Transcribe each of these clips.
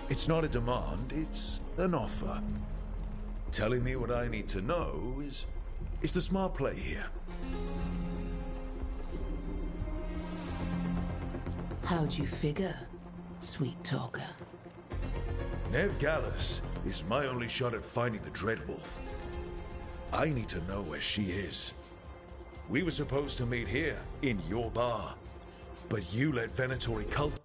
It's not a demand, it's an offer. Telling me what I need to know is the smart play here. How'd you figure, sweet talker? Nev Gallus is my only shot at finding the Dreadwolf. I need to know where she is. We were supposed to meet here, in your bar. But you let Venatori cult...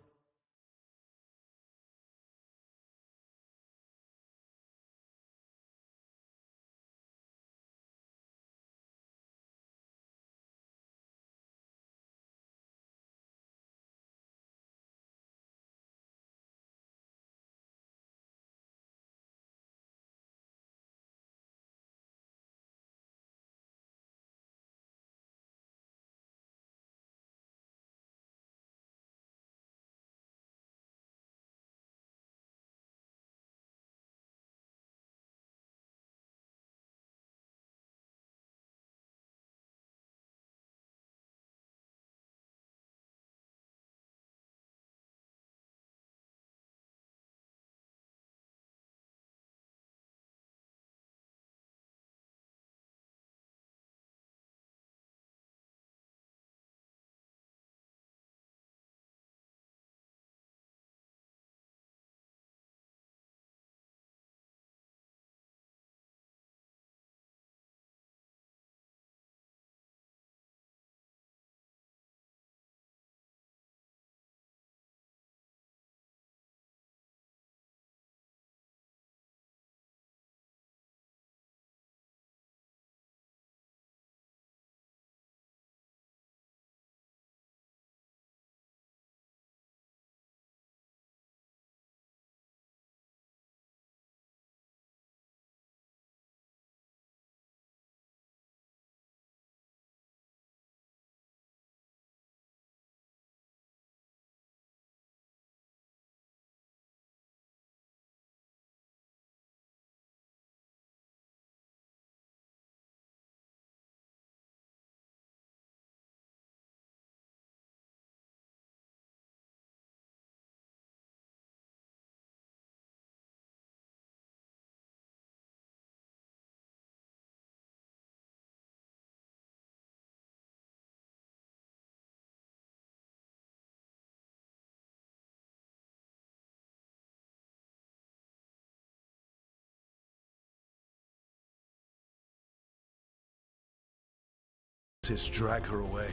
Drag her away.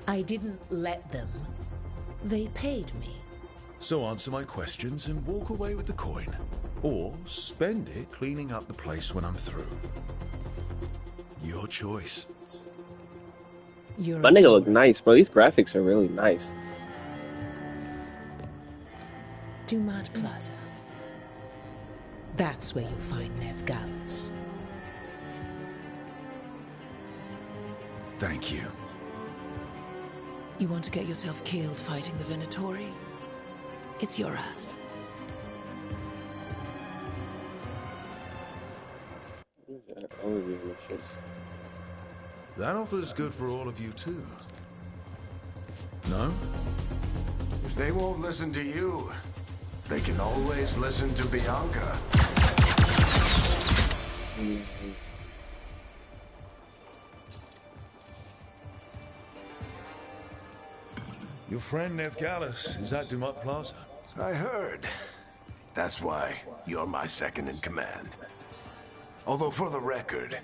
I didn't let them. They paid me. So answer my questions and walk away with the coin. Or spend it cleaning up the place when I'm through. Your choice. You're My nigga look nice, bro. These graphics are really nice. Dumont Plaza. That's where you'll find Nev Gallus. Thank you. You want to get yourself killed fighting the Venatori? It's your ass. That offer's good for all of you too. No? If they won't listen to you, they can always listen to Bianca. Your friend Nev Gallus is at Dumont Plaza. I heard. That's why you're my second in command. Although for the record,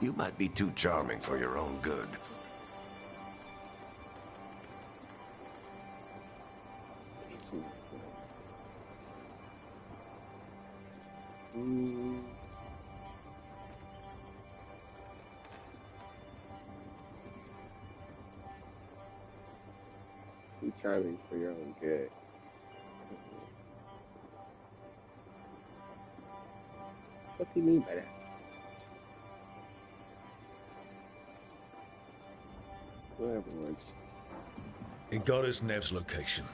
you might be too charming for your own good. Too charming for your own good. What do you mean by that? Whatever works. It got us Nev's location.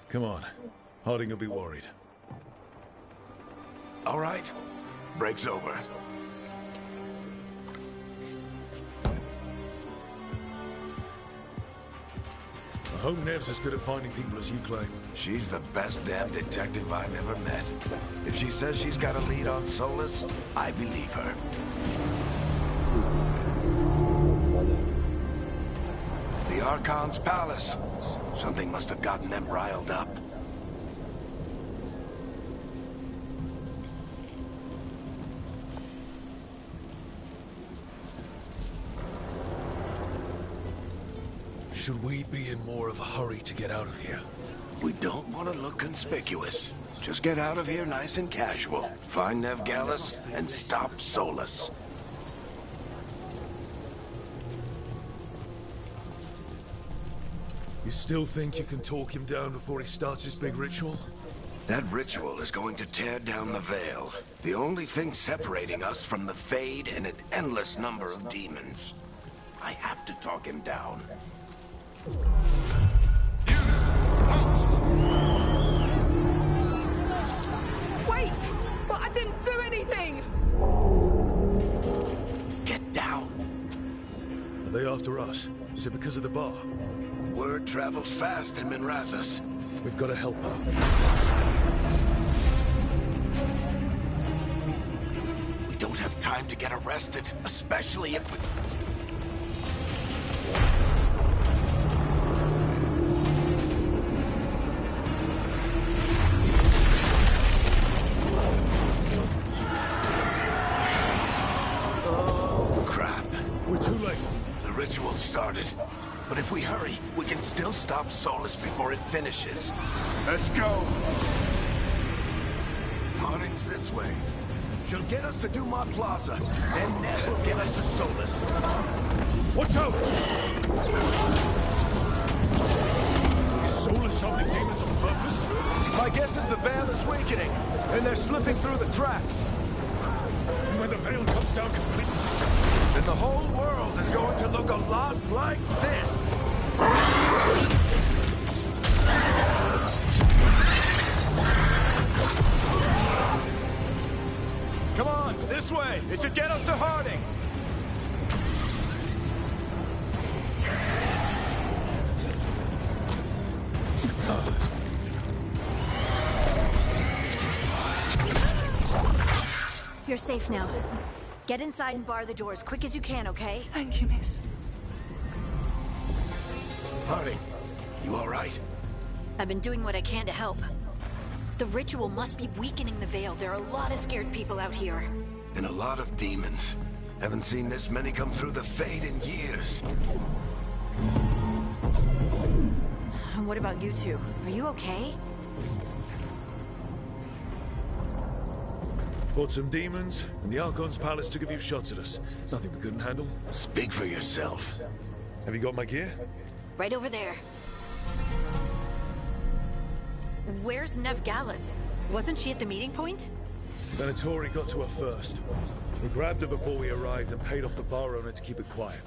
Come on. Harding will be worried. All right. Break's over. Hope Nev's as good at finding people as you claim. She's the best damn detective I've ever met. If she says she's got a lead on Solus, I believe her. The Archon's palace. Something must have gotten them riled up. Should we be in more of a hurry to get out of here? We don't want to look conspicuous. Just get out of here nice and casual. Find Nev Gallus and stop Solus. You still think you can talk him down before he starts his big ritual? That ritual is going to tear down the veil. The only thing separating us from the Fade and an endless number of demons. I have to talk him down. Wait! But I didn't do anything! Get down. Are they after us? Is it because of the bar? Word travels fast in Minrathous. We've got to help her. We don't have time to get arrested, especially if we... Oh, crap. We're too late. The ritual started. But if we hurry, we can still stop Solus before it finishes. Let's go! Harding's this way. She'll get us to Dumont Plaza, then Nev will get us to Solus. Watch out! Is Solus summoning demons on purpose? My guess is the veil is weakening, and they're slipping through the cracks. And when the veil comes down completely... Then the whole world is going to look a lot like this. Come on, this way. It should get us to Harding. You're safe now. Get inside and bar the door as quick as you can, okay? Thank you, miss. Harding, you all right? I've been doing what I can to help. The ritual must be weakening the veil. There are a lot of scared people out here. And a lot of demons. Haven't seen this many come through the Fade in years. What about you two? Are you okay? Fought some demons, and the Archon's palace took a few shots at us. Nothing we couldn't handle. Speak for yourself. Have you got my gear? Right over there. Where's Nev Gallus? Wasn't she at the meeting point? Venatori got to her first. We grabbed her before we arrived and paid off the bar owner to keep it quiet.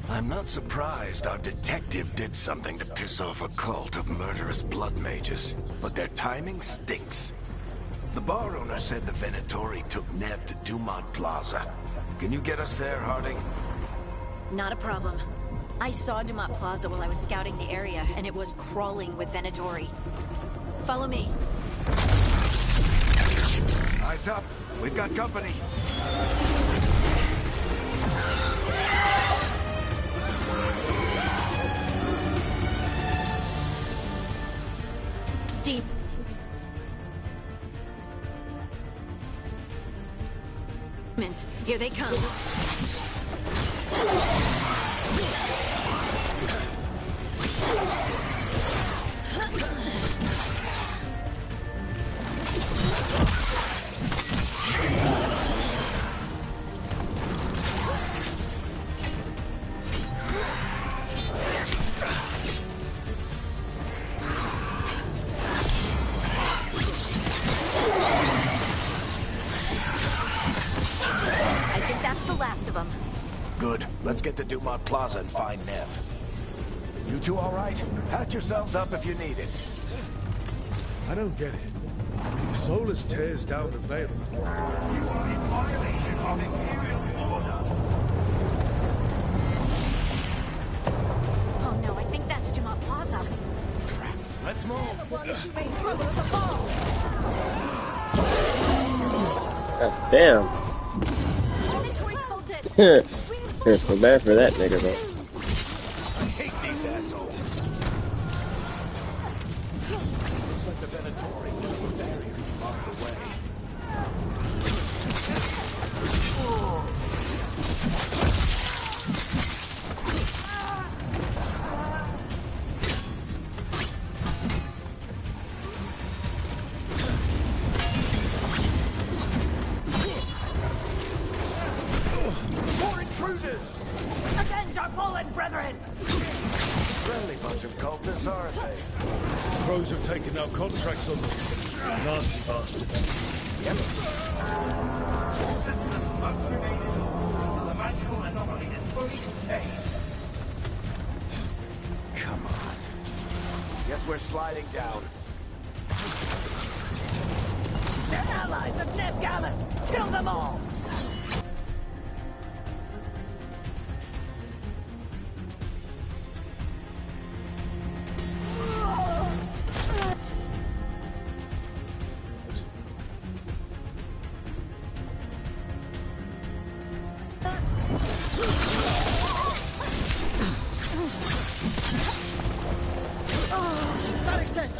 I'm not surprised our detective did something to piss off a cult of murderous blood mages, but their timing stinks. The bar owner said the Venatori took Nev to Dumont Plaza. Can you get us there, Harding? Not a problem. I saw Dumont Plaza while I was scouting the area, and it was crawling with Venatori. Follow me. Eyes up. We've got company. Deep. Here they come. Good. Let's get to Dumont Plaza and find Nev. You two all right? Pat yourselves up if you need it. I don't get it. If Solus tears down the veil... You are in violation of Imperial order. Oh no, I think that's Dumont Plaza. God damn. Venatori cultists! Feel bad for that nigga, though. I hate these assholes. Looks like the Venatori built a barrier to block the way. More intruders! Avenge our fallen brethren! Friendly bunch of cultists, aren't they? Crows have taken out contracts on them. Nasty bastards. Resistance must remain until the magical anomaly is fully contained. Come on. Guess we're sliding down. They're allies of Neb Gallus! Kill them all!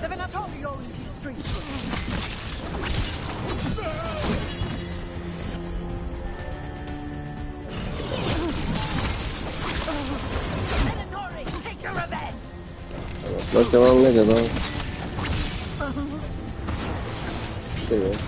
The Venatori owns these streets. Venatori, take your revenge! What's the wrong nigga, though? There you go.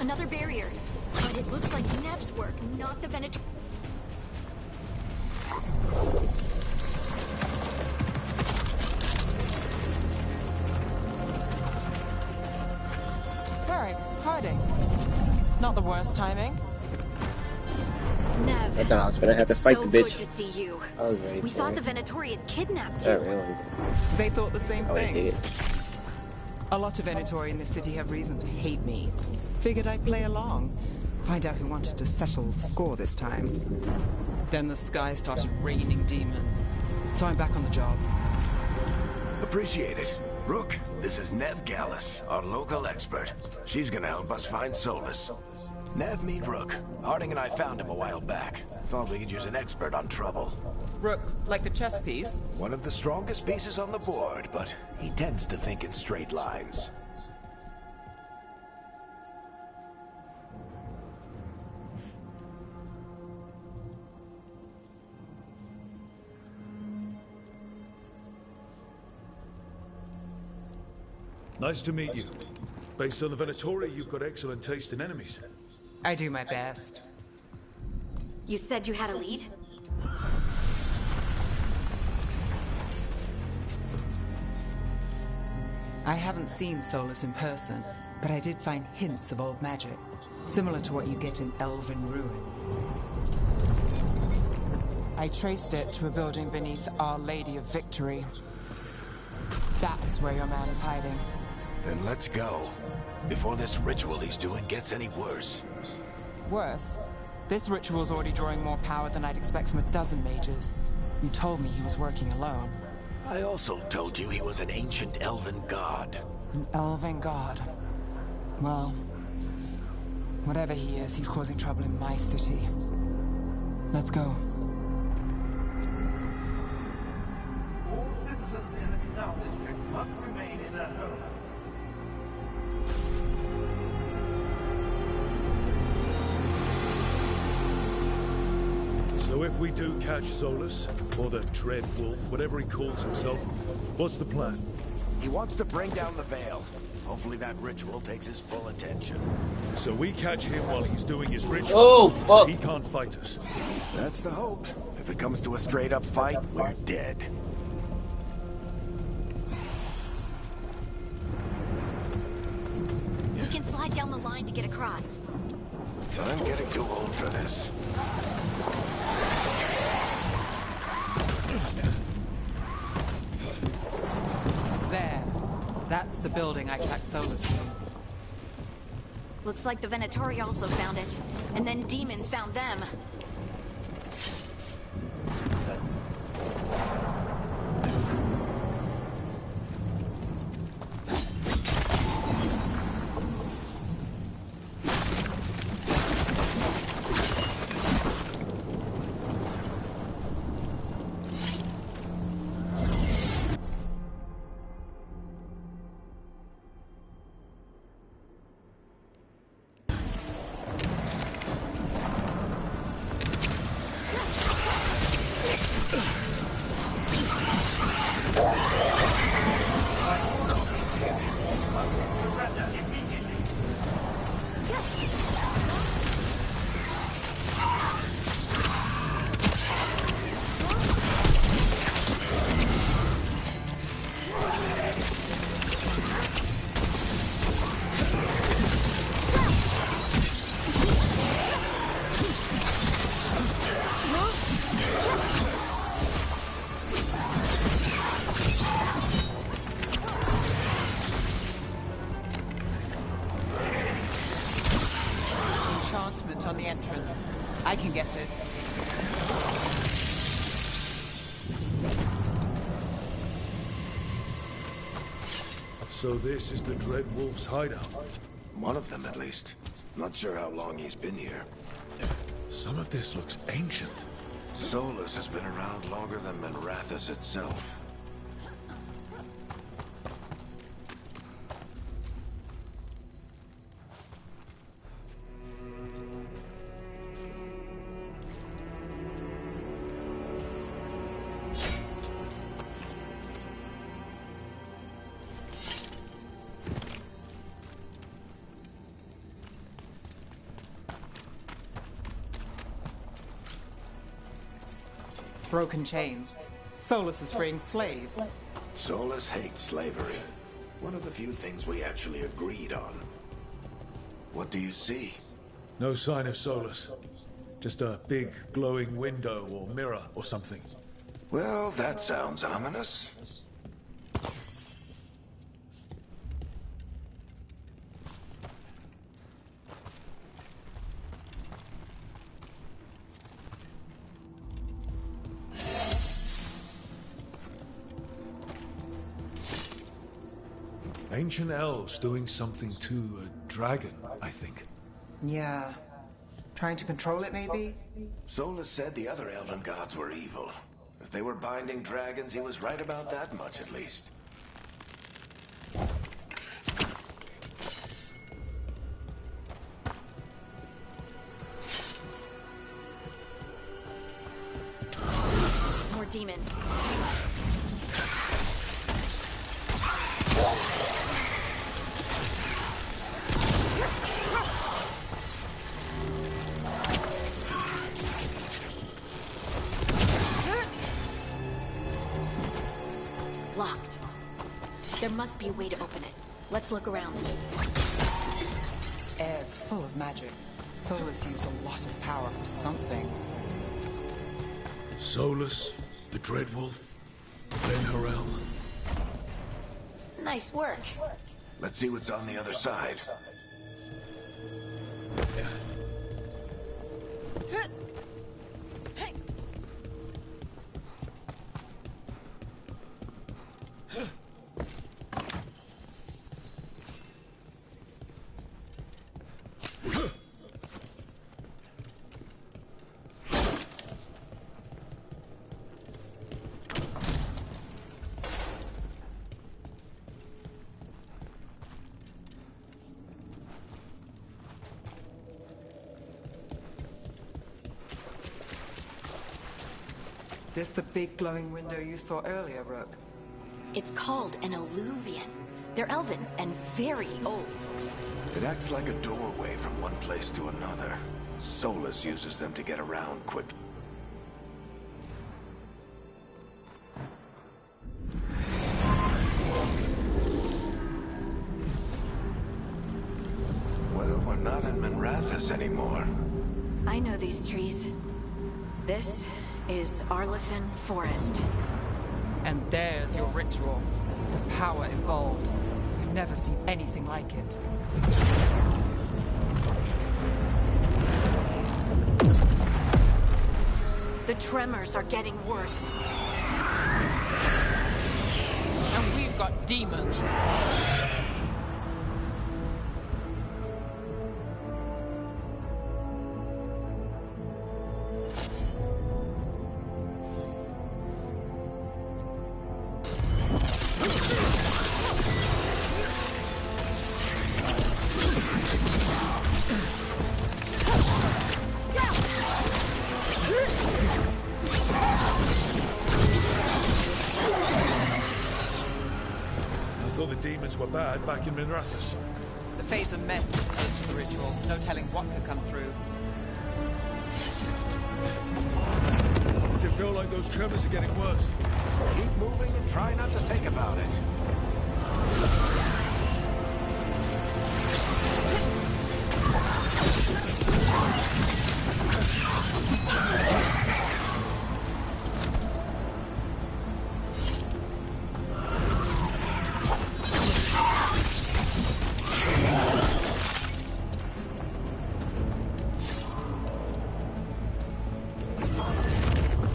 Another barrier. But it looks like Nev's work, not the Venatori. Eric, hiding. Not the worst timing. Nev, I thought I was gonna have to fight so the bitch. good to see you. I was ready We for thought it. the Venatori had kidnapped Not you. really. They thought the same Oh, I thing. hate it. A lot of Venatori in this city have reason to hate me. Figured I'd play along. Find out who wanted to settle the score this time. Then the sky started raining demons. So I'm back on the job. Appreciate it. Rook, this is Neb Gallus, our local expert. She's gonna help us find Solus. Nev, meet Rook. Harding and I found him a while back. Thought we could use an expert on trouble. Rook, like the chess piece? One of the strongest pieces on the board, but he tends to think in straight lines. Nice to meet you. Based on the Venatori, you've got excellent taste in enemies. I do my best. You said you had a lead? I haven't seen Solus in person, but I did find hints of old magic, similar to what you get in elven ruins. I traced it to a building beneath Our Lady of Victory. That's where your man is hiding. Then let's go. Before this ritual he's doing gets any worse. Worse, this ritual's already drawing more power than I'd expect from a dozen mages. You told me he was working alone. I also told you he was an ancient elven god. An elven god. Well, whatever he is, he's causing trouble in my city. Let's go. All citizens in the Canal District must remain in their homes. So if we do catch Solus, or the Dread Wolf, whatever he calls himself, what's the plan? He wants to bring down the veil. Hopefully that ritual takes his full attention. So we catch him while he's doing his ritual, Oh, so fuck. he can't fight us. That's the hope. If it comes to a straight-up fight, we're dead. We can slide down the line to get across. I'm getting too old for this. There. That's the building I tracked Solus to. Looks like the Venatori also found it. And then demons found them. On the entrance. I can get it. So this is the Dread Wolf's hideout. One of them, at least. Not sure how long he's been here. Some of this looks ancient. Solus has been around longer than Minrathous itself. Broken chains. Solus is freeing slaves. Solus hates slavery. One of the few things we actually agreed on. What do you see? No sign of Solus. Just a big glowing window or mirror or something. Well, that sounds ominous. Ancient elves doing something to a dragon, I think. Yeah. Trying to control it, maybe? Solus said the other elven gods were evil. If they were binding dragons, he was right about that much, at least. More demons. Locked. There must be a way to open it. Let's look around. Air's full of magic. Solus used a lot of power for something. Solus, the Dread Wolf, Ben Harel. Nice work. Let's see what's on the other side. This the big glowing window you saw earlier, Rook? It's called an alluvian. They're elven and very old. It acts like a doorway from one place to another. Solus uses them to get around quickly. Well, we're not in Minrathous anymore. I know these trees. This is Arlethan Forest. And there's your ritual. The power involved. We've never seen anything like it. The tremors are getting worse. And we've got demons. Thought the demons were bad back in Minrathous. The fate's a mess this close to the ritual. No telling what could come through. Does it feel like those tremors are getting worse? Keep moving and try not to think about it.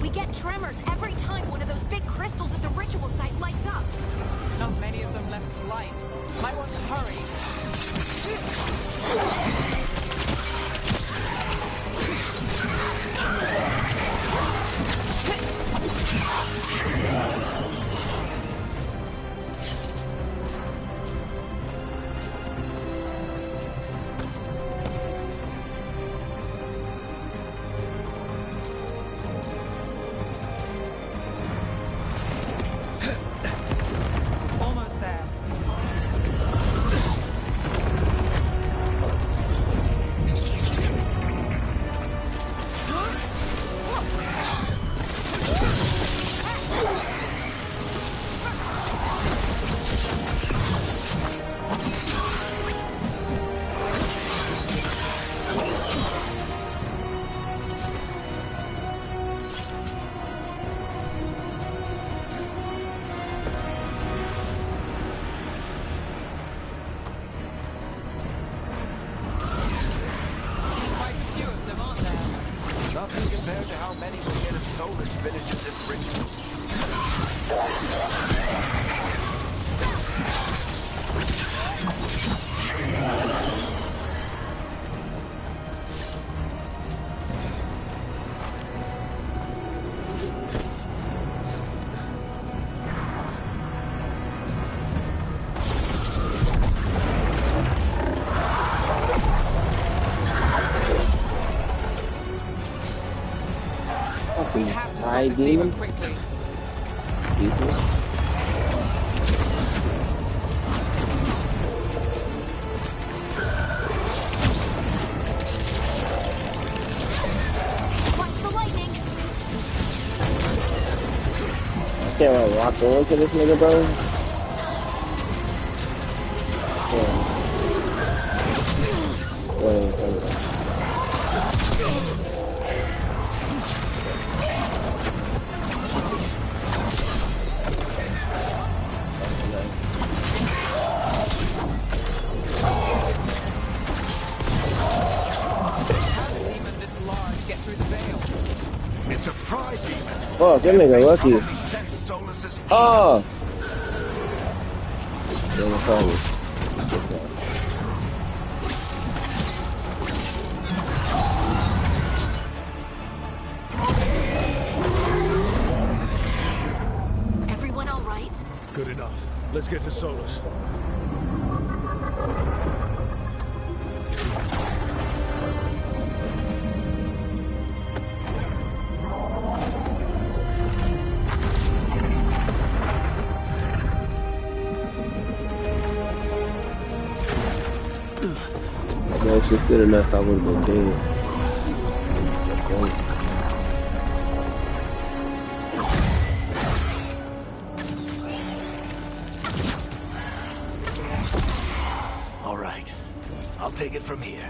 We get tremors every time one of those big crystals at the ritual site lights up. Not many of them left to light. Might want to hurry. Almost there. Quite a few of them, aren't there? Nothing compared to how many will get if Solus finishes this ritual. We Fucking have to stop high this demon demon. quickly. People. Watch the lightning. Can't like walk into this nigga, bro. Wait. How did a demon this large get through the veil? It's a pride demon. Fuck, that nigga lucky. Probably sent Solus's Oh! Damn, probably. Everyone all right? Good enough. Let's get to Solus. If it's just good enough, I would have been dead. All right. I'll take it from here.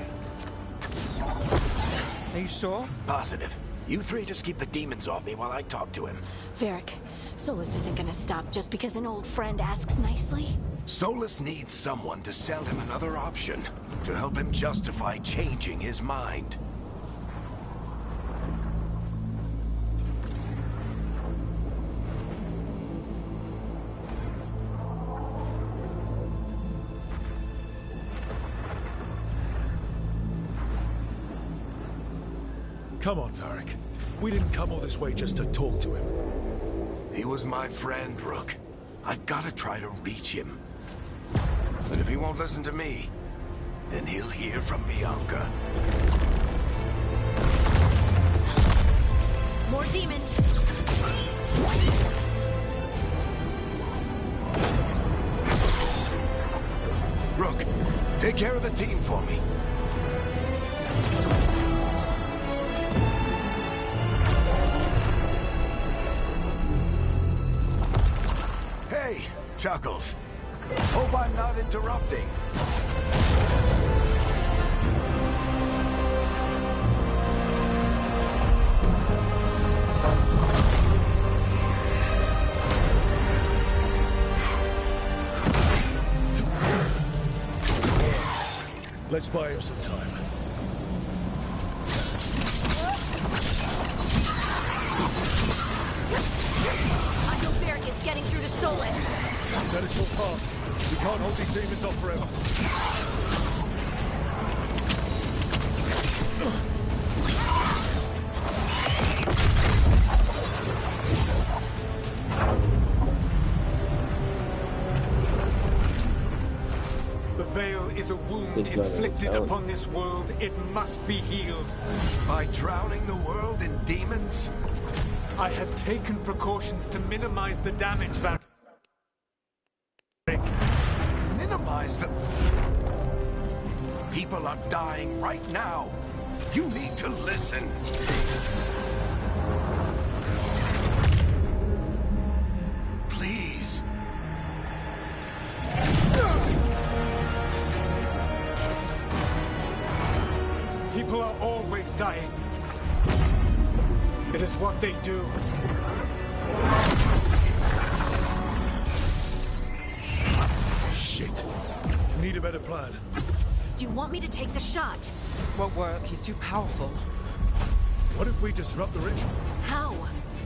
Are you sure? Positive. You three just keep the demons off me while I talk to him. Varric, Solus isn't gonna stop just because an old friend asks nicely. Solus needs someone to sell him another option, to help him justify changing his mind. Come on, Varric. We didn't come all this way just to talk to him. He was my friend, Rook. I've gotta try to reach him. But if he won't listen to me, then he'll hear from Bianca. More demons. Rook, take care of the team for me. Hey, Chuckles. Hope I'm not interrupting. Let's buy him some time. I know Varric is getting through to Solus. That is so fast. We can't hold these demons off forever. The Veil is a wound inflicted upon this world. It must be healed. By drowning the world in demons? I have taken precautions to minimize the damage, Varric. Minimize the... People are dying right now. You need to listen. Please. People are always dying. It is what they do. Shit. Need a better plan. Do you want me to take the shot? Won't work. He's too powerful. What if we disrupt the ritual? How?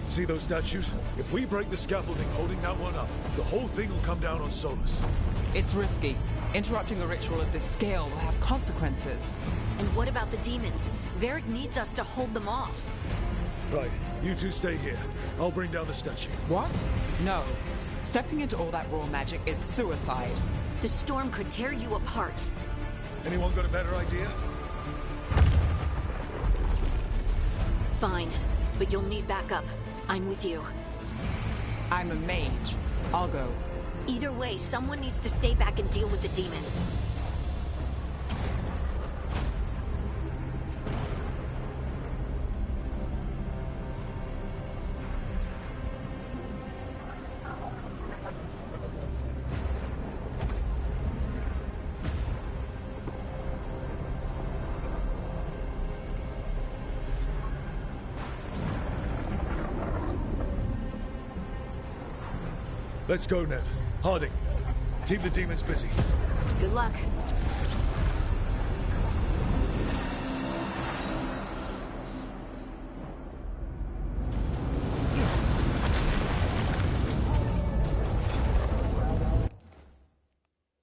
See those statues? If we break the scaffolding holding that one up, the whole thing will come down on Solus. It's risky. Interrupting a ritual of this scale will have consequences. And what about the demons? Varric needs us to hold them off. Right, you two stay here. I'll bring down the statue. What? No. Stepping into all that raw magic is suicide. The storm could tear you apart. Anyone got a better idea? Fine, but you'll need backup. I'm with you. I'm a mage. I'll go. Either way, someone needs to stay back and deal with the demons. Let's go, Ned. Harding, keep the demons busy. Good luck.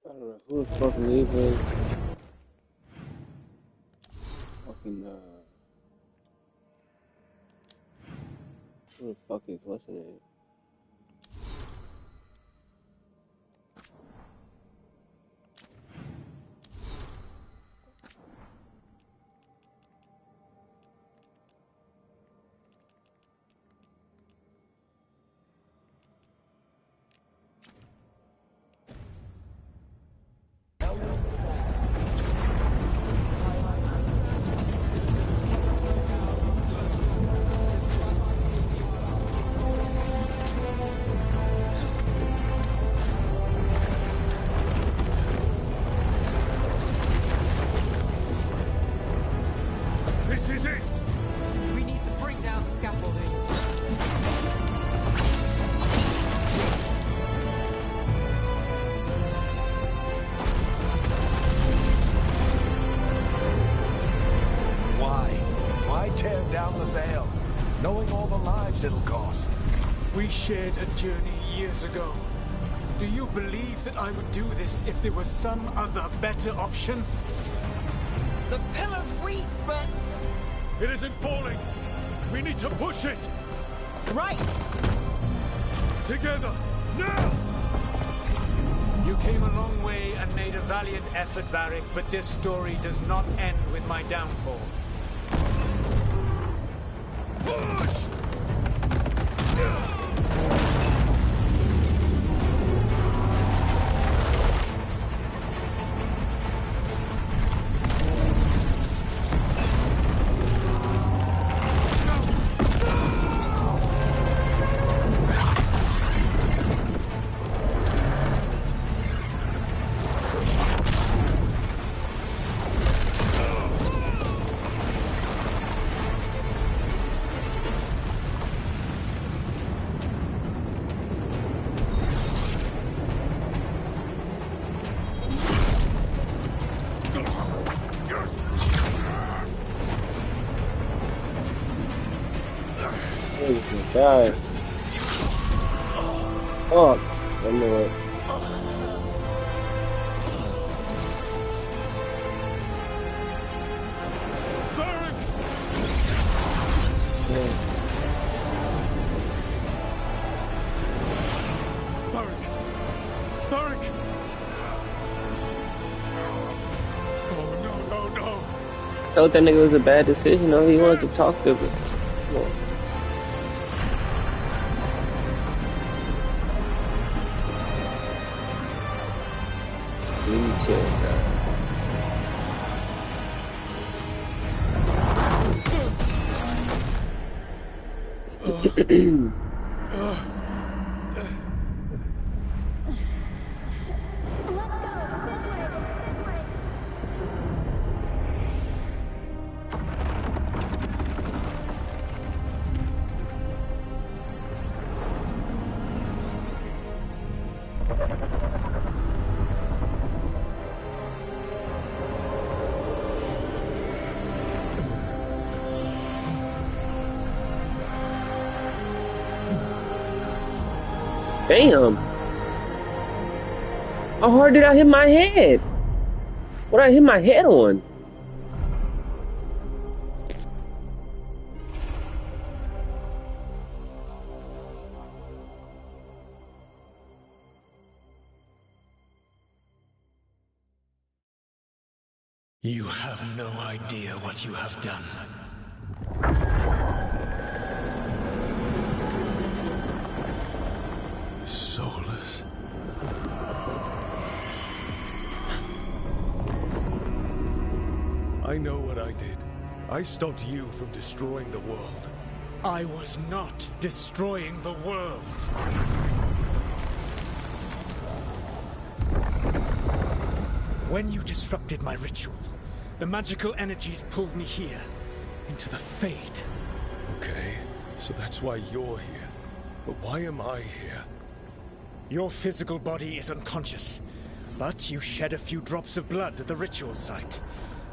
I don't know who the fuck leaving. Fucking, who the fuck is what's her name? This is it! We need to bring down the scaffolding. Why? Why tear down the Veil? Knowing all the lives it'll cost. We shared a journey years ago. Do you believe that I would do this if there was some other better option? The pillar's weak, but... It isn't falling! We need to push it! Right! Together! Now! You came a long way and made a valiant effort, Varric, but this story does not end with my downfall. Push! God. Fuck. I knew it. I thought that nigga was a bad decision, though. He wanted to talk to me. Chill, guys. Damn. How hard did I hit my head? What did I hit my head on? You have no idea what you have done. Soulless. I know what I did. I stopped you from destroying the world. I was not destroying the world. When you disrupted my ritual, the magical energies pulled me here, into the Fade. Okay, so that's why you're here. But why am I here? Your physical body is unconscious, but you shed a few drops of blood at the ritual site.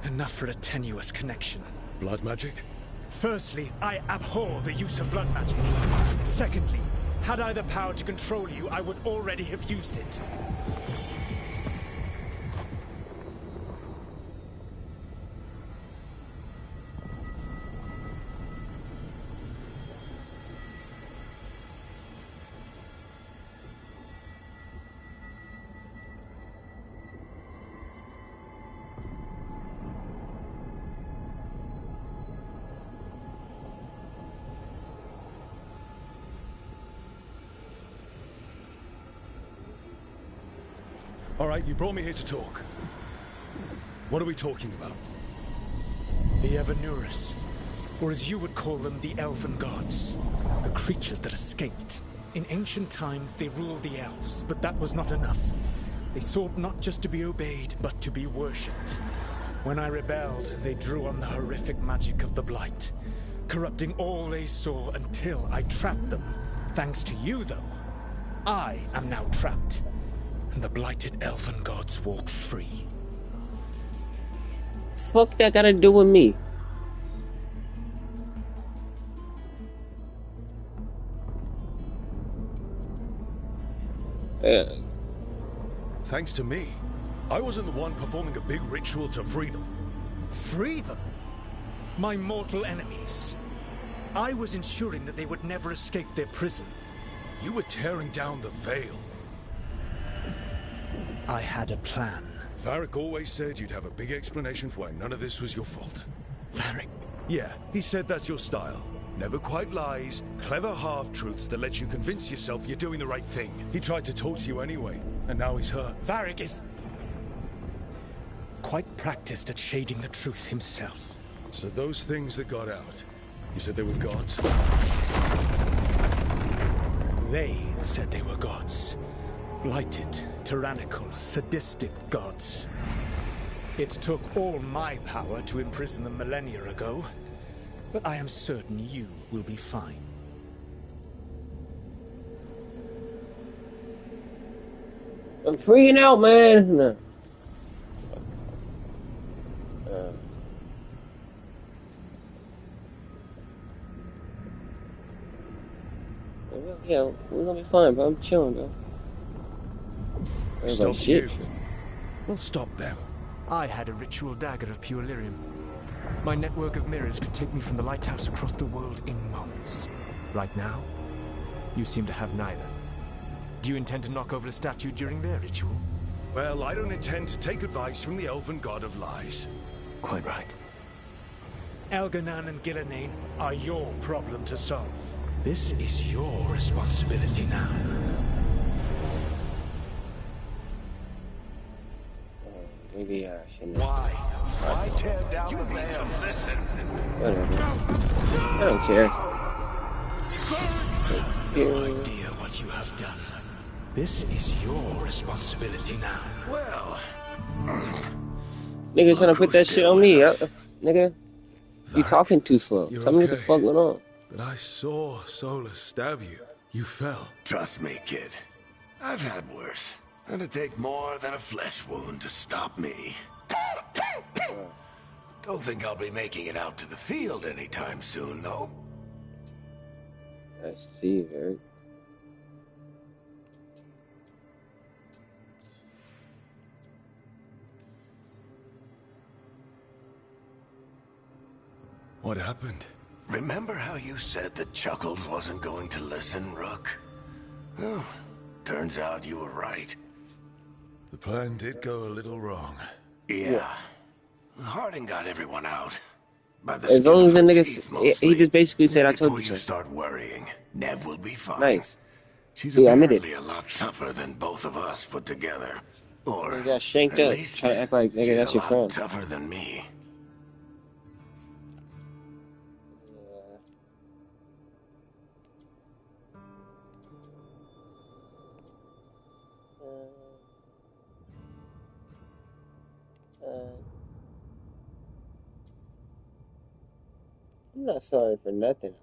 Enough for a tenuous connection. Blood magic? Firstly, I abhor the use of blood magic. Secondly, had I the power to control you, I would already have used it. All right, you brought me here to talk. What are we talking about? The Evanurus, or as you would call them, the Elven Gods. The creatures that escaped. In ancient times, they ruled the elves, but that was not enough. They sought not just to be obeyed, but to be worshipped. When I rebelled, they drew on the horrific magic of the Blight, corrupting all they saw until I trapped them. Thanks to you, though, I am now trapped. And the blighted elven gods walk free. Fuck that gotta do with me? Thanks to me. I wasn't the one performing a big ritual to free them. Free them? My mortal enemies. I was ensuring that they would never escape their prison. You were tearing down the veil. I had a plan. Varric always said you'd have a big explanation for why none of this was your fault. Varric? Yeah, he said that's your style. Never quite lies, clever half-truths that let you convince yourself you're doing the right thing. He tried to talk to you anyway, and now he's hurt. Varric is quite practiced at shading the truth himself. So those things that got out, you said they were gods? They said they were gods. Blighted, tyrannical, sadistic gods. It took all my power to imprison them millennia ago, but I am certain you will be fine. I'm freaking out, man. Yeah, we're gonna be fine, bro. I'm chilling, bro. Everybody, Stop shit. you. We'll stop them. I had a ritual dagger of pure lyrium. My network of mirrors could take me from the lighthouse across the world in moments. Right now, you seem to have neither. Do you intend to knock over a statue during their ritual? Well, I don't intend to take advice from the elven god of lies. Quite right. Elganan and Gillenane are your problem to solve. This is your responsibility now. Maybe I shouldn't. Why? Why tear down the veil? Listen. Whatever. I don't care. No idea what you have done. This is your responsibility now. Well, Nigga trying to put that shit on me. Nigga, you Varric, talking too slow. you're Tell me what the okay. fuck went on. But I saw Solus stab you. You fell. trust me, kid. I've had worse. It'd take more than a flesh wound to stop me. Don't think I'll be making it out to the field anytime soon, though. I see, Varric. What happened? Remember how you said that Chuckles wasn't going to listen, Rook? Well, turns out you were right. The plan did go a little wrong. Yeah. Harding got everyone out. By the As skin long of as the her nigga, teeth, mostly. he just basically said, I told Before you you so. start worrying, Nev will be fine. Nice. She's He admitted. apparently a lot tougher than both of us put together. Or He got shanked at up, least trying to act like, nigga, she's that's a your lot friend. tougher than me. I'm not sorry for nothing.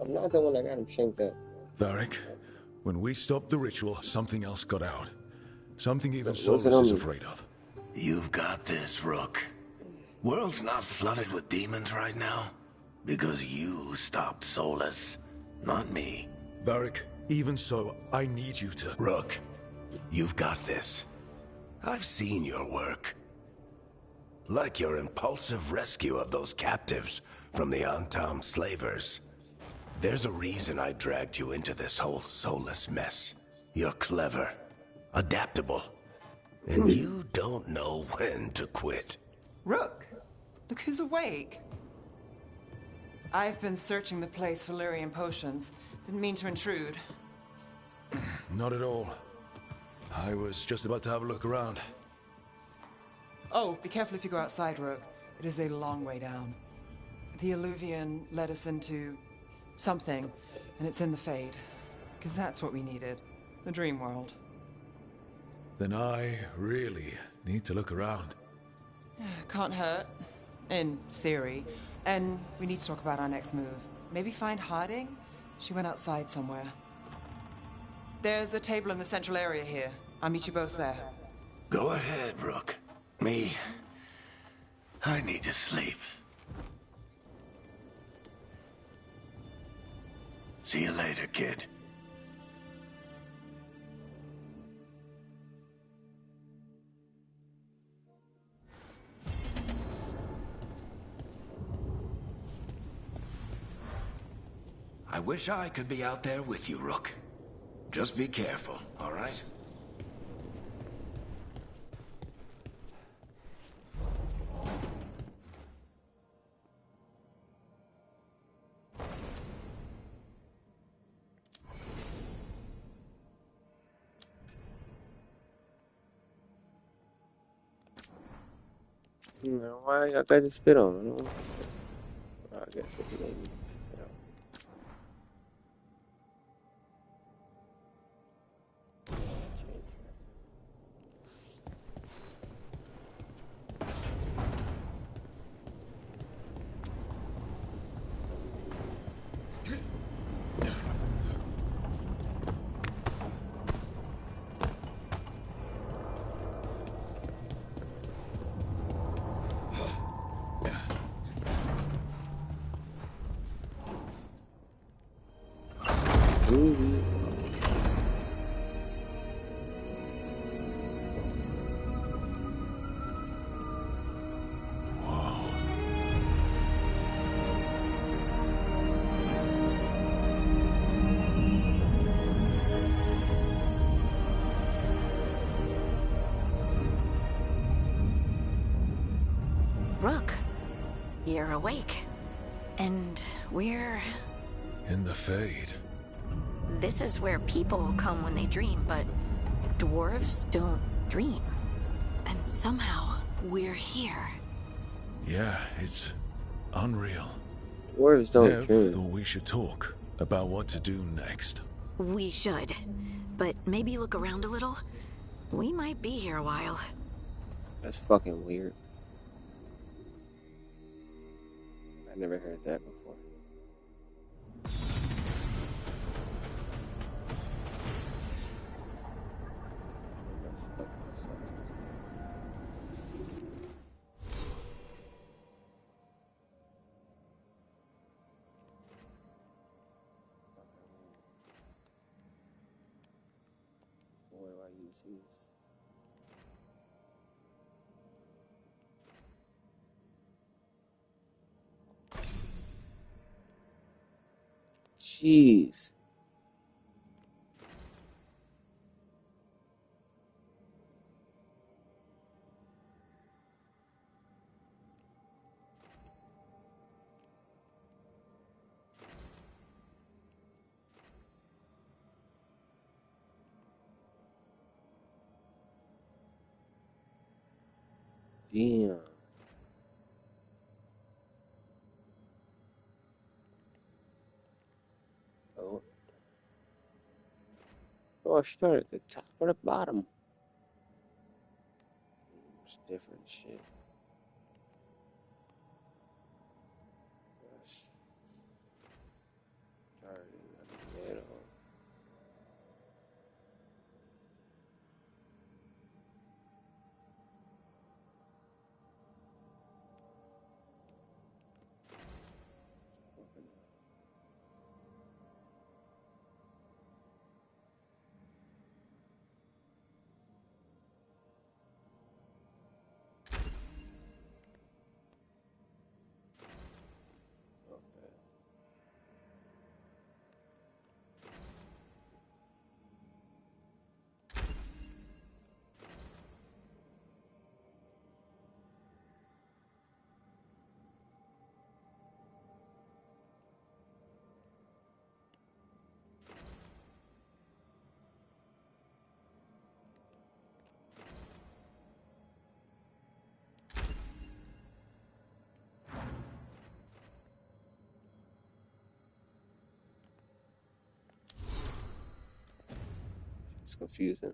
I'm not the one that got him shanked up. Varric, when we stopped the ritual, something else got out. Something even What's Solus it on is me? afraid of. You've got this, Rook. World's not flooded with demons right now. Because you stopped Solus, not me. Varric, even so, I need you to... Rook, you've got this. I've seen your work. Like your impulsive rescue of those captives from the Antam slavers. There's a reason I dragged you into this whole Solus mess. You're clever, adaptable, and you don't know when to quit. Rook, look who's awake. I've been searching the place for lyrium potions. Didn't mean to intrude. Not at all. I was just about to have a look around. Oh, be careful if you go outside, Rook. It is a long way down. The Alluvian led us into something, and it's in the Fade. Because that's what we needed. The dream world. Then I really need to look around. Can't hurt. In theory. And we need to talk about our next move. Maybe find Harding? She went outside somewhere. There's a table in the central area here. I'll meet you both there. Go ahead, Rook. I need to sleep. See you later, kid. I wish I could be out there with you, Rook. Just be careful, all right? You know, why I got to spit on him? I guess it maybe. Rook, you're awake. And we're... In the Fade. This is where people come when they dream, but dwarves don't dream. And somehow, we're here. Yeah, it's unreal. Dwarves don't Nev dream. thought we should talk about what to do next. We should. But maybe look around a little. We might be here a while. That's fucking weird. I never heard that before. Where do I use these? Jeez. Damn. Oh. Oh, I started at the top or the bottom. It's different shit. Yes. Started in the middle. It's confusing.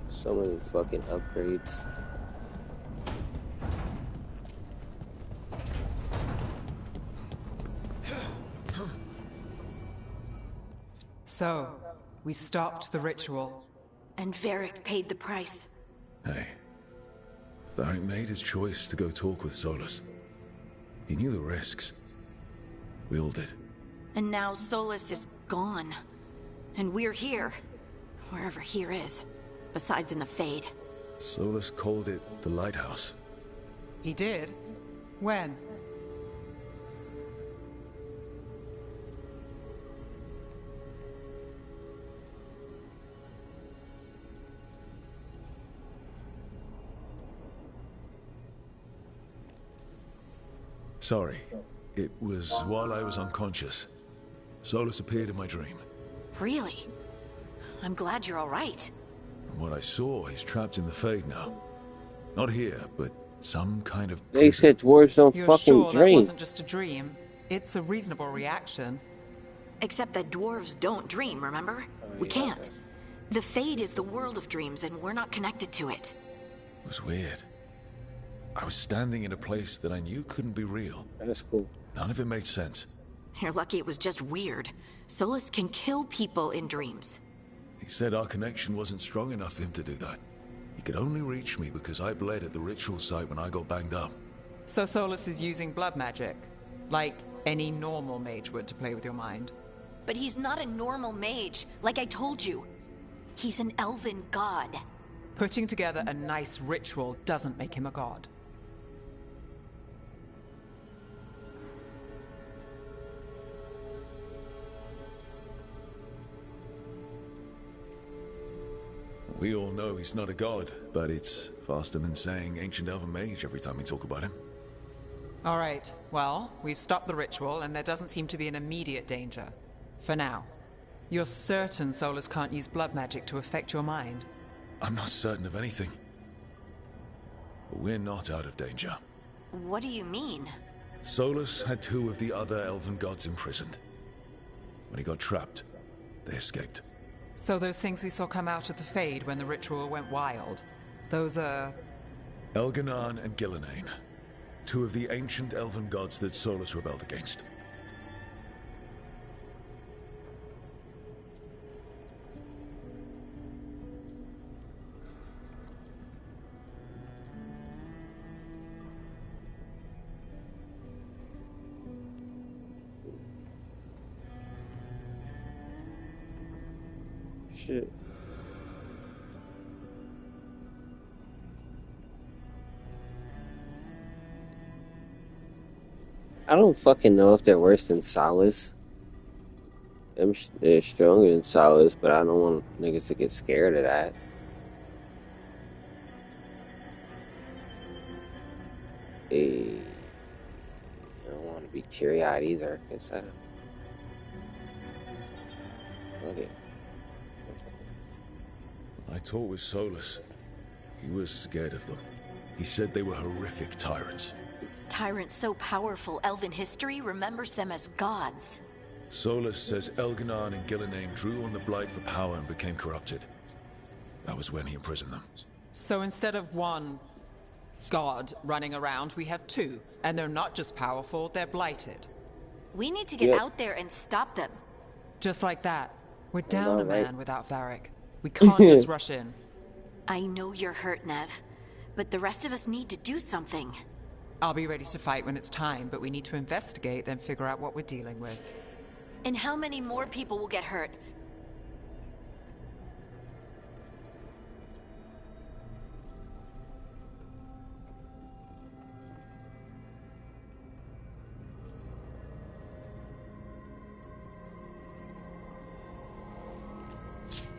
So many fucking upgrades. So, we stopped the ritual. And Varric paid the price. Hey. Varric made his choice to go talk with Solus. He knew the risks. We all did. And now Solus is gone. And we're here. Wherever here is. Besides in the Fade. Solus called it the Lighthouse. He did? When? Sorry. It was while I was unconscious. Solus appeared in my dream. Really? I'm glad you're all right. From what I saw, he's trapped in the Fade now. Not here, but some kind of They prison. said dwarves don't You're fucking sure that dream. wasn't just a dream? It's a reasonable reaction. Except that dwarves don't dream, remember? We can't. The Fade is the world of dreams, and we're not connected to it. It was weird. I was standing in a place that I knew couldn't be real. That's cool. None of it made sense. You're lucky it was just weird. Solus can kill people in dreams. He said our connection wasn't strong enough for him to do that. He could only reach me because I bled at the ritual site when I got banged up. So Solus is using blood magic? Like any normal mage would to play with your mind? But he's not a normal mage, like I told you. He's an elven god. Putting together a nice ritual doesn't make him a god. We all know he's not a god, but it's faster than saying ancient elven mage every time we talk about him. All right, well, we've stopped the ritual, and there doesn't seem to be an immediate danger. For now. You're certain Solus can't use blood magic to affect your mind? I'm not certain of anything. But we're not out of danger. What do you mean? Solus had 2 of the other elven gods imprisoned. When he got trapped, they escaped. So those things we saw come out of the Fade when the ritual went wild, those are... Elganan and Gillenane. 2 of the ancient elven gods that Solus rebelled against. Shit. I don't fucking know if they're worse than Solace. They're stronger than Solace, but I don't want niggas to get scared of that. I don't want to be teary-eyed either. Cause okay. I talked with Solus. He was scared of them. He said they were horrific tyrants. Tyrants so powerful, elven history remembers them as gods. Solus says Elganan and Gillenane drew on the Blight for power and became corrupted. That was when he imprisoned them. So instead of 1 god running around, we have 2. And they're not just powerful, they're blighted. We need to get out there and stop them. Just like that. We're down a man without Varric. We can't just rush in. I know you're hurt, Nev, but the rest of us need to do something. I'll be ready to fight when it's time, but we need to investigate, then figure out what we're dealing with. And how many more people will get hurt?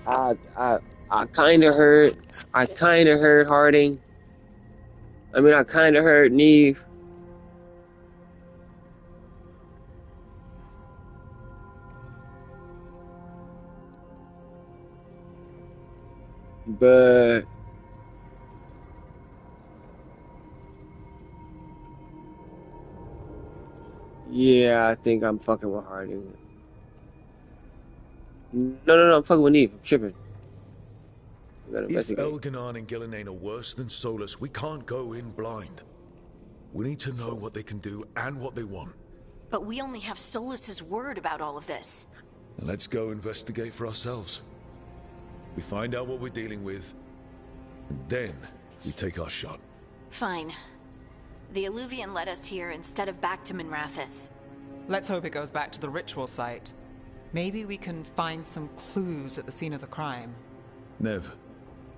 I kind of heard Harding. I mean, I kind of heard Neve. But yeah, I think I'm fucking with Harding. No, I'm fucking with Neve. I'm tripping. If Elganan and Gillenane are worse than Solus, we can't go in blind. We need to know what they can do and what they want. But we only have Solus's word about all of this. Then let's go investigate for ourselves. We find out what we're dealing with, and then we take our shot. Fine. The Illuvian led us here instead of back to Minrathous. Let's hope it goes back to the ritual site. Maybe we can find some clues at the scene of the crime. Nev,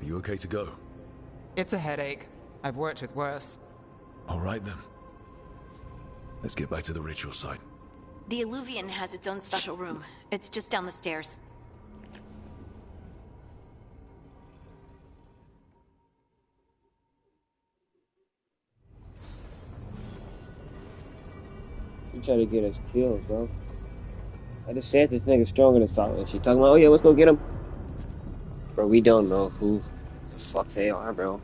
are you okay to go? It's a headache. I've worked with worse. All right then. Let's get back to the ritual site. The Illuvian has its own special room. It's just down the stairs. You try to get us killed, bro. I just said this nigga's stronger than Solid. She talking about, oh yeah, let's go get him. Bro, we don't know who the fuck they are, bro.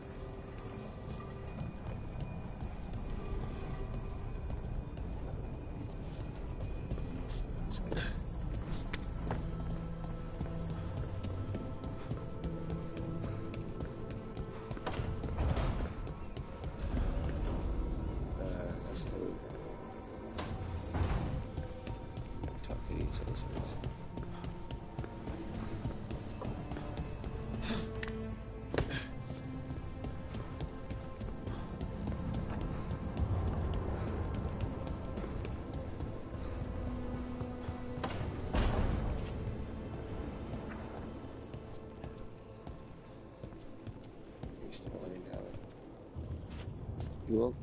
Let's go. Talk to these citizens. You will?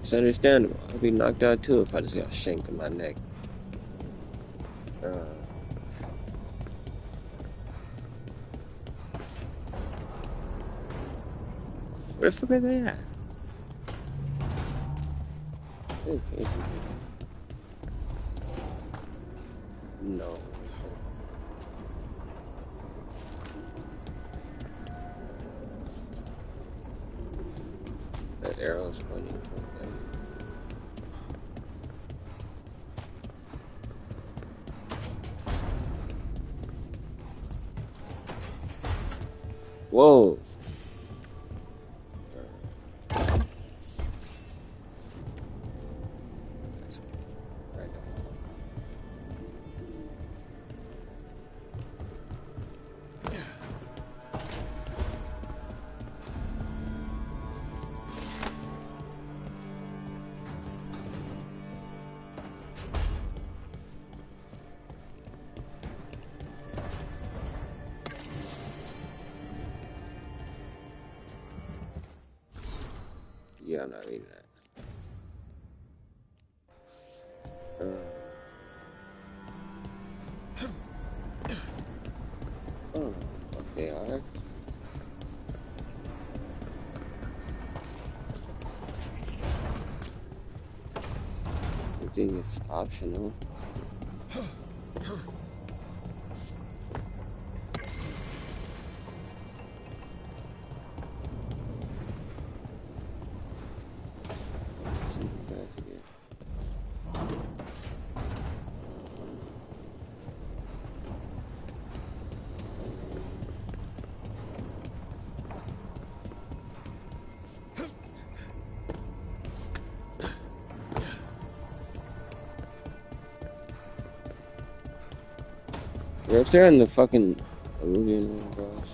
It's understandable. I'd be knocked out too if I just got shanked in my neck. Where the fuck are they at? Okay. No. That arrow's pointing toward them. Whoa. Yeah, I'm not reading that. I don't know what they are. I think it's optional. We're up there in the fucking Illuvian room, gosh.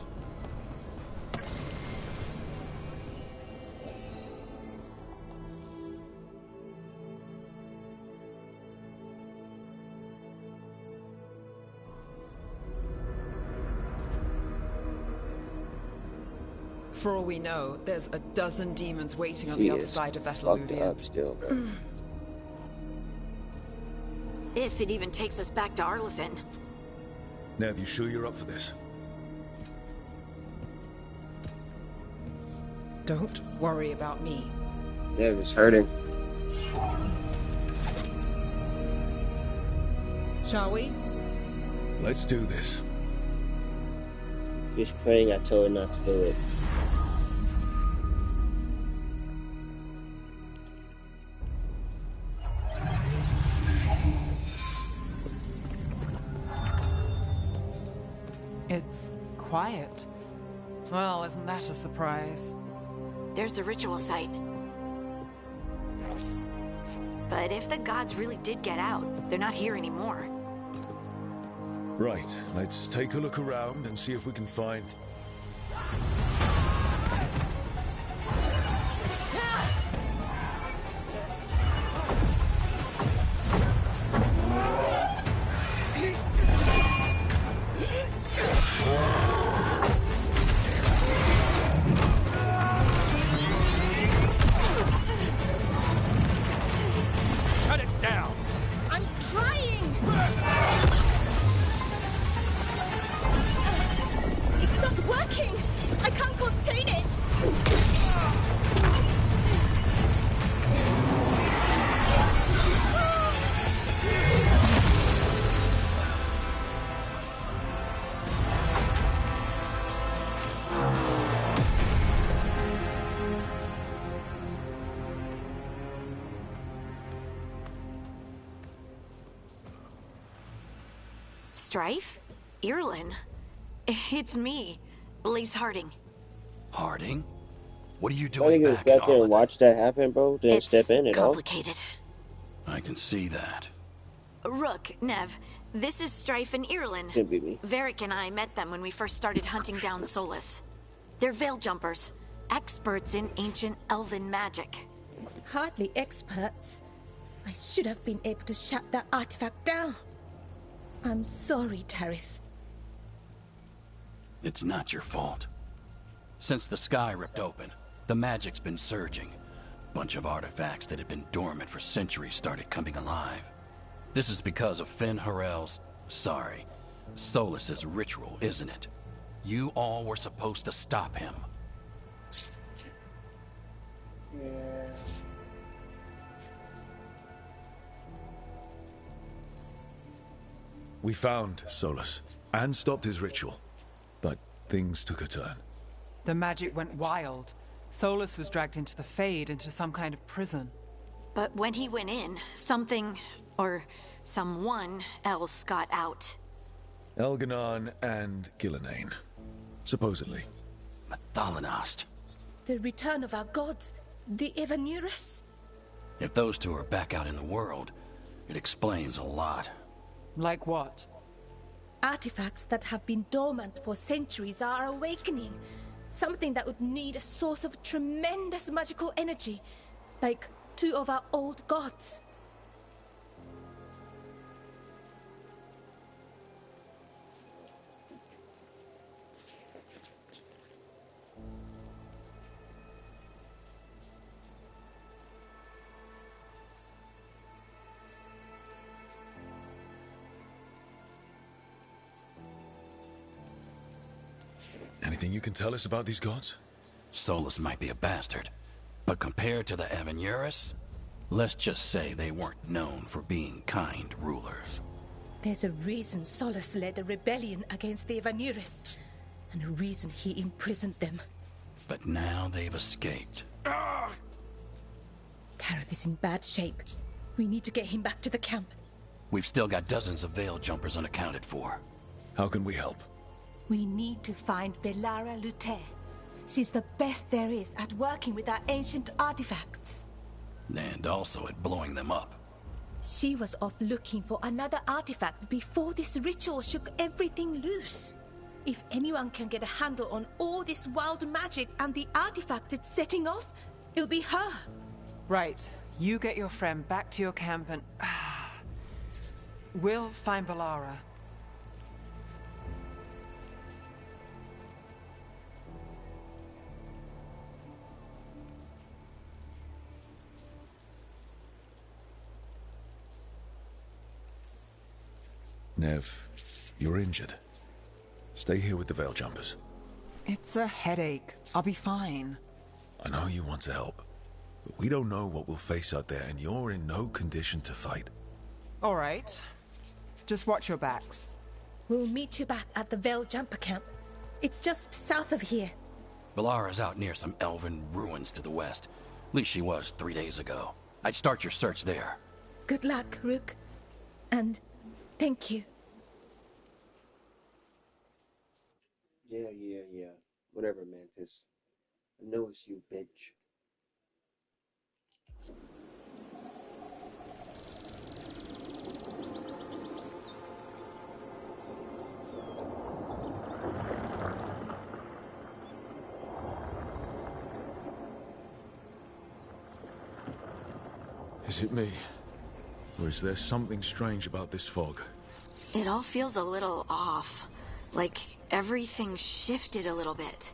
For all we know, there's a dozen demons waiting on the other side of that Illuvian. Up still, bro. If it even takes us back to Arlefin. Nev, you sure you're up for this? Don't worry about me. Nev is hurting. Shall we? Let's do this. Just praying I told her not to do it. It's quiet. Well, isn't that a surprise? There's the ritual site. But if the gods really did get out, they're not here anymore. Right, let's take a look around and see if we can find... Strife? Irlin? It's me, Lace Harding. Harding? What are you I doing think it was back in back there and Arlefin? watch that happen, bro. Didn't step in at all. Complicated. I can see that. Rook, Nev, this is Strife and Irlin. Could be me. Varric and I met them when we first started hunting down Solus. They're veil jumpers, experts in ancient elven magic. Hardly experts. I should have been able to shut that artifact down. I'm sorry, Tarith. It's not your fault. Since the sky ripped open, the magic's been surging. Bunch of artifacts that had been dormant for centuries started coming alive. This is because of Fenn Harel's... sorry, Solus's ritual, isn't it? You all were supposed to stop him. Yeah. We found Solus and stopped his ritual, but things took a turn. The magic went wild. Solus was dragged into the Fade, into some kind of prison. But when he went in, something, or someone else got out. Elganon and Gillenane, supposedly. Mathalanost. The return of our gods, the Evanurus. If those two are back out in the world, it explains a lot. Like what? Artifacts that have been dormant for centuries are awakening. Something that would need a source of tremendous magical energy, like two of our old gods. Anything you can tell us about these gods? Solus might be a bastard, but compared to the Evanurus, let's just say they weren't known for being kind rulers. There's a reason Solus led a rebellion against the Evanurus, and a reason he imprisoned them. But now they've escaped. Kareth is in bad shape. We need to get him back to the camp. We've still got dozens of Veil Jumpers unaccounted for. How can we help? We need to find Belara Luthe. She's the best there is at working with our ancient artifacts. And also at blowing them up. She was off looking for another artifact before this ritual shook everything loose. If anyone can get a handle on all this wild magic and the artifacts it's setting off, it'll be her. Right. You get your friend back to your camp and... we'll find Belara. Nev, you're injured. Stay here with the Veil Jumpers. It's a headache. I'll be fine. I know you want to help, but we don't know what we'll face out there, and you're in no condition to fight. All right. Just watch your backs. We'll meet you back at the Veil Jumper camp. It's just south of here. Belara's out near some elven ruins to the west. At least she was 3 days ago. I'd start your search there. Good luck, Rook. And thank you. Yeah. Whatever, Mantis. I know it's you, bitch. Is it me? Or is there something strange about this fog? It all feels a little off. Like everything shifted a little bit.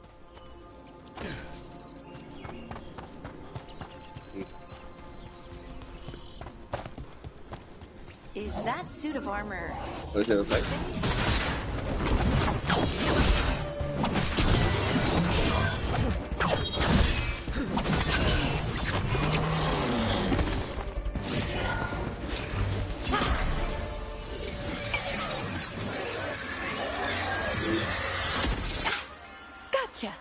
Is that suit of armor... What's it look like? Gotcha.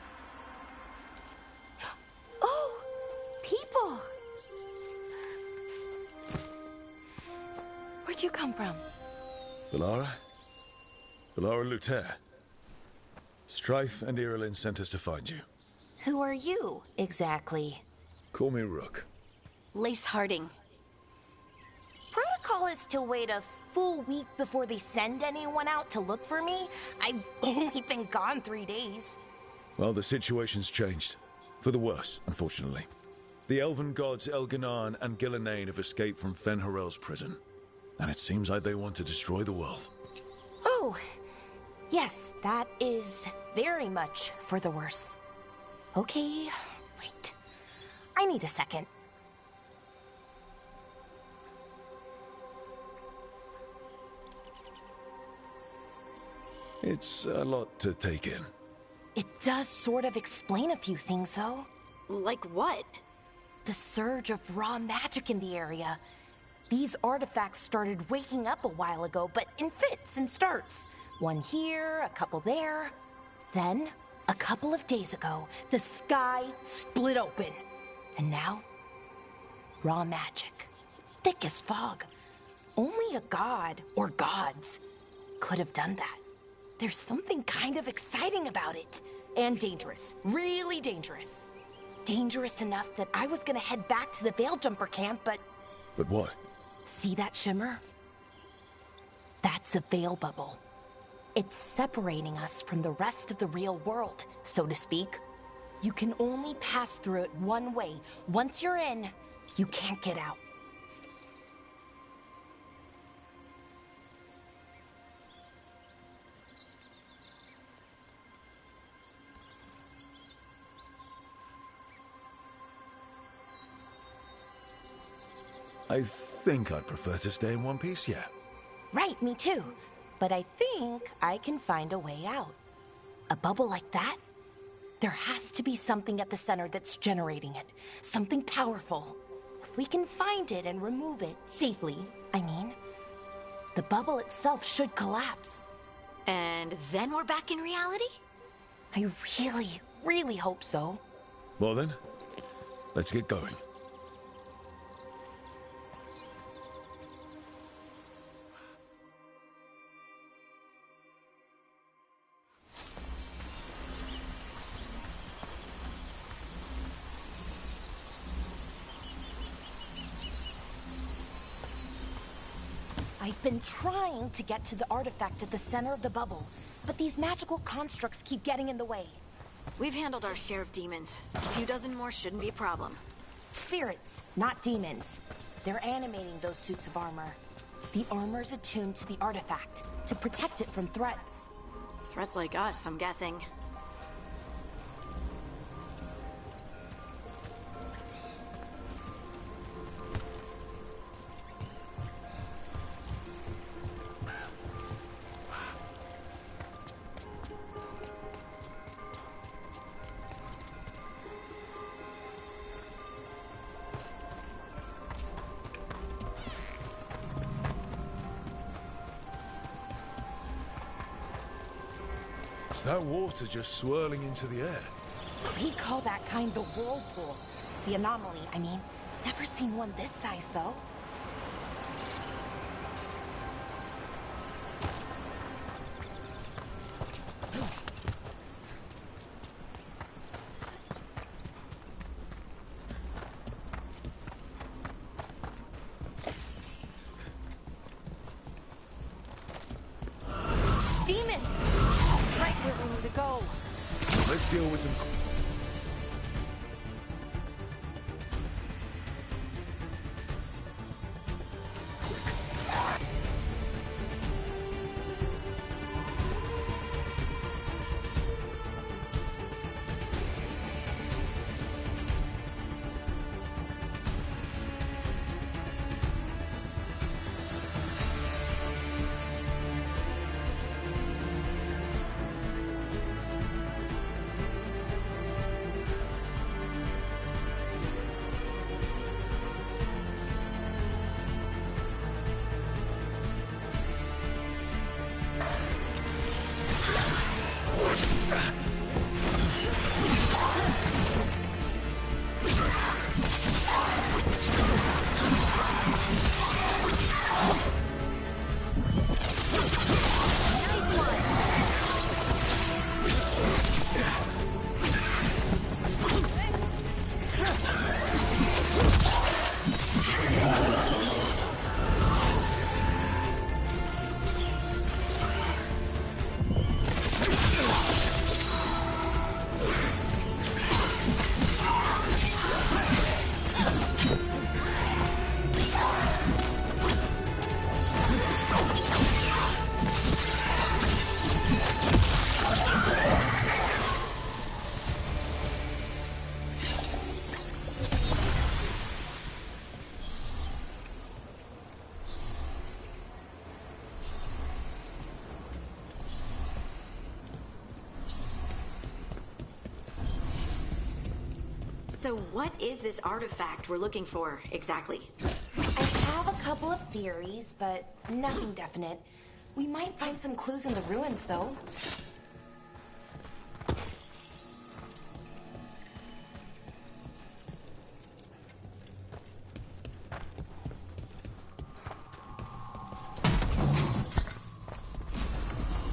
Oh, people. Where'd you come from? Belara? Belara Luthe. Strife and Irilyn sent us to find you. Who are you, exactly? Call me Rook. Lace Harding. Protocol is to wait a full week before they send anyone out to look for me. I've only been gone 3 days. Well, the situation's changed. For the worse, unfortunately. The elven gods Elganon and Gillenane have escaped from Fenn Harel's prison. And it seems like they want to destroy the world. Oh, yes, that is very much for the worse. Okay, wait. I need a second. It's a lot to take in. It does sort of explain a few things, though. Like what? The surge of raw magic in the area. These artifacts started waking up a while ago, but in fits and starts. One here, a couple there. Then, a couple of days ago, the sky split open. And now, raw magic. Thick as fog. Only a god, or gods, could have done that. There's something kind of exciting about it. And dangerous. Really dangerous. Dangerous enough that I was gonna head back to the Veil Jumper camp, but... But what? See that shimmer? That's a veil bubble. It's separating us from the rest of the real world, so to speak. You can only pass through it one way. Once you're in, you can't get out. I think I'd prefer to stay in one piece, yeah. Right, me too. But I think I can find a way out. A bubble like that? There has to be something at the center that's generating it. Something powerful. If we can find it and remove it, safely, I mean, the bubble itself should collapse. And then we're back in reality? I really, really hope so. Well then, let's get going. I've been trying to get to the artifact at the center of the bubble, but these magical constructs keep getting in the way. We've handled our share of demons. A few dozen more shouldn't be a problem. Spirits, not demons. They're animating those suits of armor. The armor's attuned to the artifact, to protect it from threats. Threats like us, I'm guessing. Is that water just swirling into the air? We call that kind the whirlpool. The anomaly, I mean. Never seen one this size, though. Demons! Right where we need to go. Let's deal with them. So what is this artifact we're looking for, exactly? I have a couple of theories, but nothing definite. We might find some clues in the ruins, though.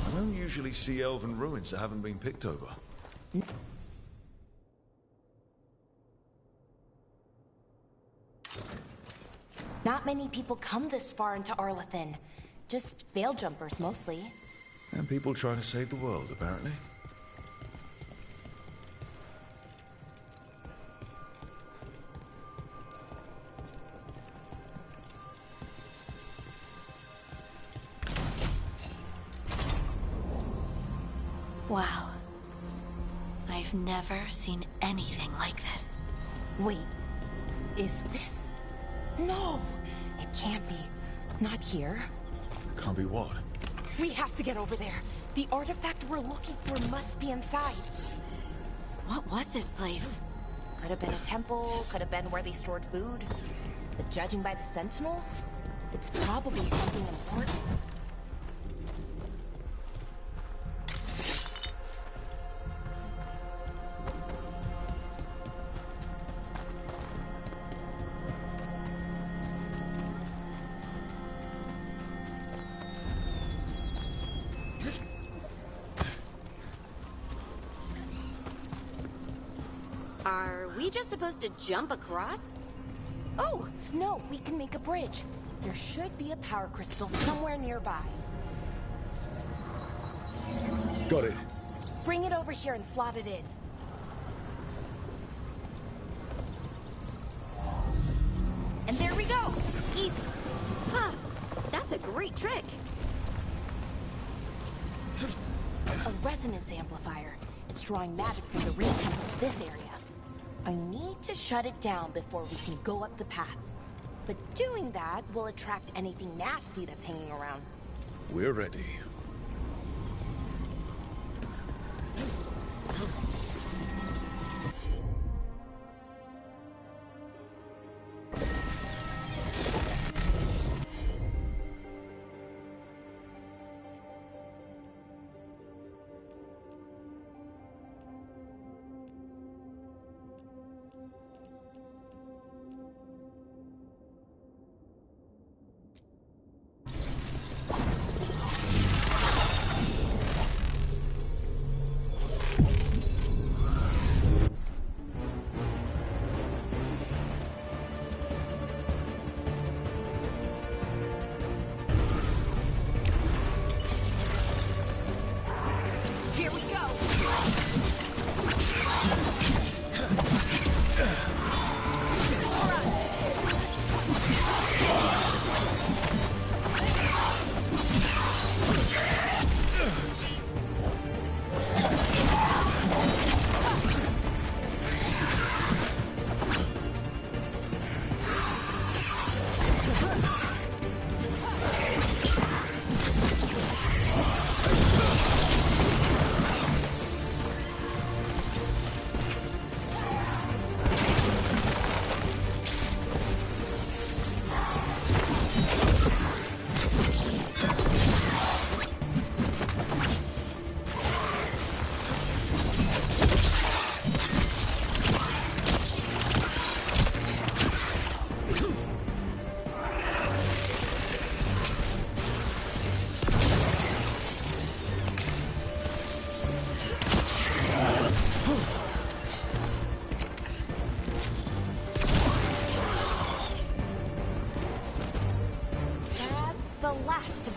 I don't usually see elven ruins that haven't been picked over. Not many people come this far into Arlathan. Just veil jumpers, mostly. And people trying to save the world, apparently. Wow. I've never seen anything like this. Wait, is this... No, it can't be. Not here. Can't be what? We have to get over there. The artifact we're looking for must be inside. What was this place? Could have been a temple, could have been where they stored food. But judging by the sentinels, it's probably something important. Are we just supposed to jump across? Oh, no, we can make a bridge. There should be a power crystal somewhere nearby. Got it. Bring it over here and slot it in. And there we go! Easy. Huh. That's a great trick. A resonance amplifier. It's drawing magic from the ring temple to this area. I need to shut it down before we can go up the path. But doing that will attract anything nasty that's hanging around. We're ready.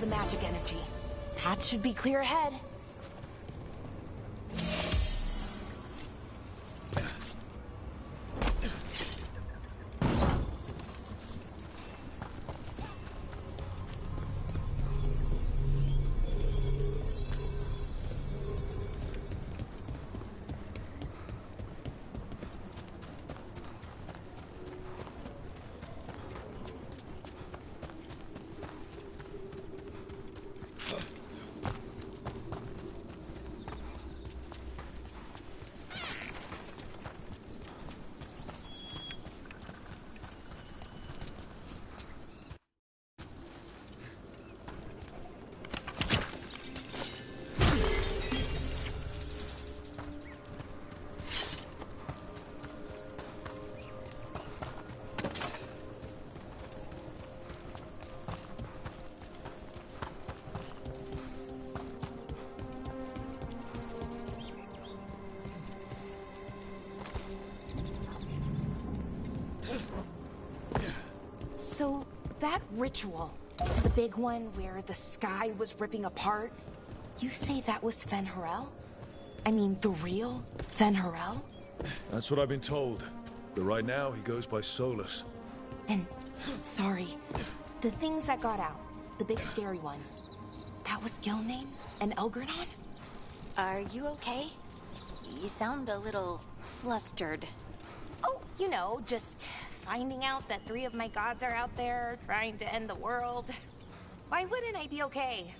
Magic energy. Path should be clear ahead. that ritual, the big one where the sky was ripping apart, you say that was Fen'Harel? I mean, the real Fen'Harel? That's what I've been told. But right now, he goes by Solus. And, sorry, the things that got out, the big scary ones, that was Gilnane and Elgranon? Are you okay? You sound a little flustered. Oh, you know, just finding out that 3 of my gods are out there trying to end the world. Why wouldn't I be okay?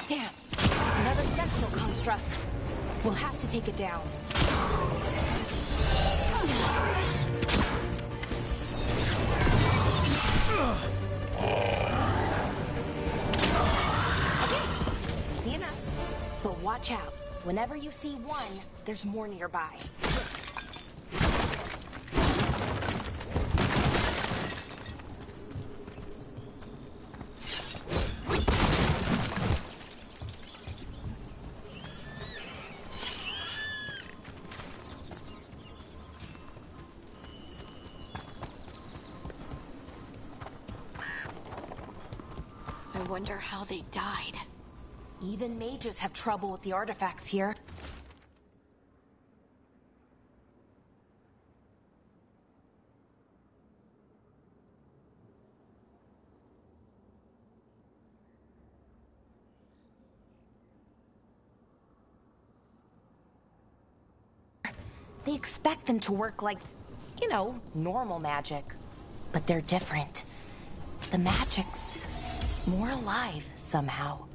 Damn, another sentinel construct. We'll have to take it down. Okay, easy enough. But watch out. Whenever you see one, there's more nearby. I wonder how they died. Even mages have trouble with the artifacts here. They expect them to work like, you know, normal magic. But they're different. The magic's more alive somehow.